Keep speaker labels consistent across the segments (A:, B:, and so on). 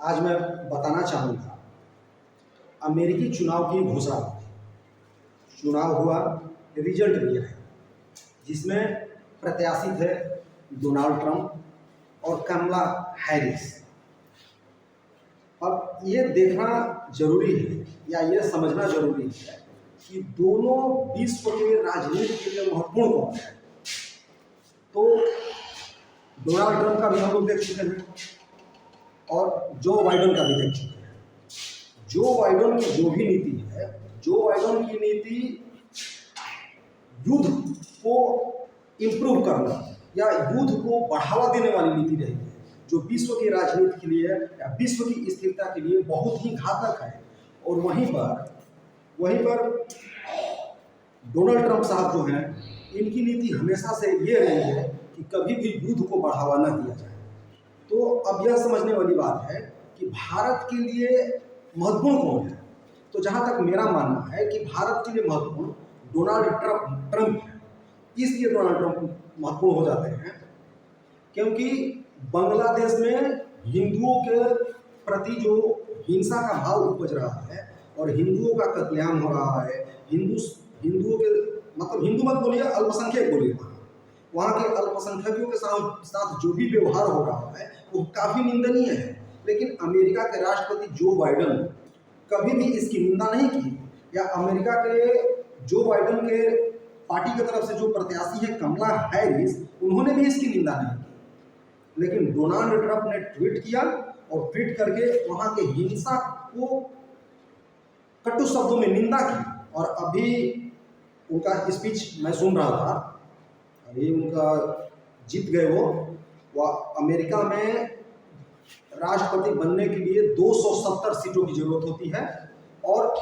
A: आज मैं बताना चाहूँगा अमेरिकी चुनाव की घोषणा। चुनाव हुआ, रिजल्ट भी है, जिसमें प्रत्याशी थे डोनाल्ड ट्रंप और कमला हैरिस। अब ये देखना जरूरी है या ये समझना जरूरी है कि दोनों विश्व के राजनीति के लिए महत्वपूर्ण कौन है। तो डोनाल्ड ट्रंप का भी हम लोग देख चुके हैं और जो बाइडेन का भी देख चुके हैं। जो बाइडेन की जो भी नीति है, जो बाइडेन की नीति युद्ध को इम्प्रूव करना या युद्ध को बढ़ावा देने वाली नीति रही है, जो विश्व की राजनीति के लिए या विश्व की स्थिरता के लिए बहुत ही घातक है। और वहीं पर डोनाल्ड ट्रंप साहब जो हैं, इनकी नीति हमेशा से ये रही है कि कभी भी युद्ध को बढ़ावा न दिया जाए। तो अब यह समझने वाली बात है कि भारत के लिए महत्वपूर्ण कौन है। तो जहाँ तक मेरा मानना है कि भारत के लिए महत्वपूर्ण डोनाल्ड ट्रंप है। इसलिए डोनाल्ड ट्रंप महत्वपूर्ण हो जाते हैं क्योंकि बांग्लादेश में हिंदुओं के प्रति जो हिंसा का भाव उपज रहा है और हिंदुओं का कत्लेआम हो रहा है, हिंदुओं के मतलब हिंदू मत बोलिए, अल्पसंख्यक बोलिए, वहाँ के अल्पसंख्यकों के साथ जो भी व्यवहार हो रहा है वो काफ़ी निंदनीय है। लेकिन अमेरिका के राष्ट्रपति जो बाइडेन कभी भी इसकी निंदा नहीं की, या अमेरिका के जो बाइडेन के पार्टी की तरफ से जो प्रत्याशी है कमला हैरिस, उन्होंने भी इसकी निंदा नहीं की। लेकिन डोनाल्ड ट्रंप ने ट्वीट किया और ट्वीट करके वहाँ के हिंसा को कटु शब्दों में निंदा की। और अभी उनका स्पीच मैं सुन रहा था, अभी उनका जीत गए वो अमेरिका में राष्ट्रपति बनने के लिए 270 सीटों की जरूरत होती है और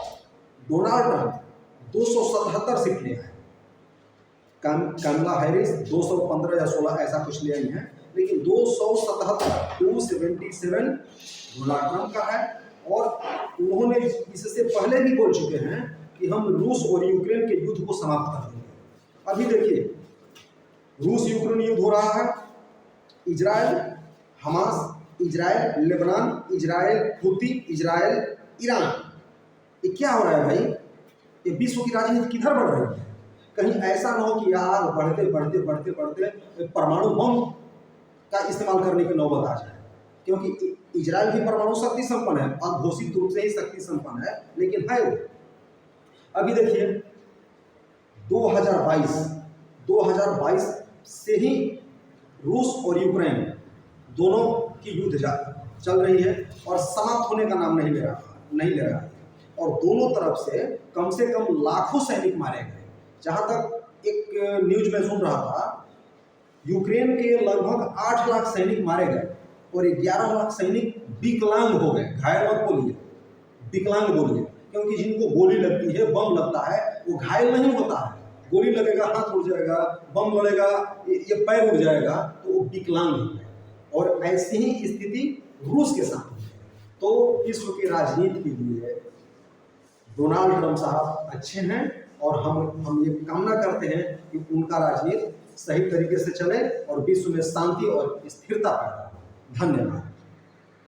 A: डोनाल्ड ट्रंप 277 सीट ले आए। कमला हैरिस 215 या 16 ऐसा कुछ ले आई हैं, लेकिन 277 डोनाल्ड ट्रंप का है। और उन्होंने इससे पहले भी बोल चुके हैं कि हम रूस और यूक्रेन के युद्ध को समाप्त कर देंगे। अभी देखिए, रूस यूक्रेन युद्ध हो रहा है, Israel Hamas, Israel Lebanon, Israel Houthi, Israel Iran. ये क्या हो रहा है भाई? ये विश्व की राजनीति किधर बढ़ रही है? कहीं ऐसा ना हो कि यार बढ़ते परमाणु बम का इस्तेमाल करने की नौबत आ जाए, क्योंकि इजराइल भी परमाणु शक्ति संपन्न है, अघोषित रूप से ही शक्ति संपन्न है, लेकिन है वो। अभी देखिए 2022 से ही रूस और यूक्रेन दोनों की युद्ध चल रही है और समाप्त होने का नाम नहीं ले रहा है। और दोनों तरफ से कम लाखों सैनिक मारे गए। जहाँ तक एक न्यूज में सुन रहा था, यूक्रेन के लगभग 8 लाख सैनिक मारे गए और 11 लाख सैनिक विकलांग हो गए। घायल मत बोलिए, विकलांग बोलिए, क्योंकि जिनको गोली लगती है, बम लगता है, वो घायल नहीं होता है। गोली लगेगा हाथ उड़ जाएगा, बम लगेगा ये पैर उड़ जाएगा, तो वो विकलांग है। और ऐसी ही स्थिति रूस के साथ है। तो विश्व की राजनीति के लिए डोनाल्ड ट्रंप साहब अच्छे हैं और हम ये कामना करते हैं कि उनका राजनीति सही तरीके से चले और विश्व में शांति और स्थिरता पैदा हो। धन्यवाद।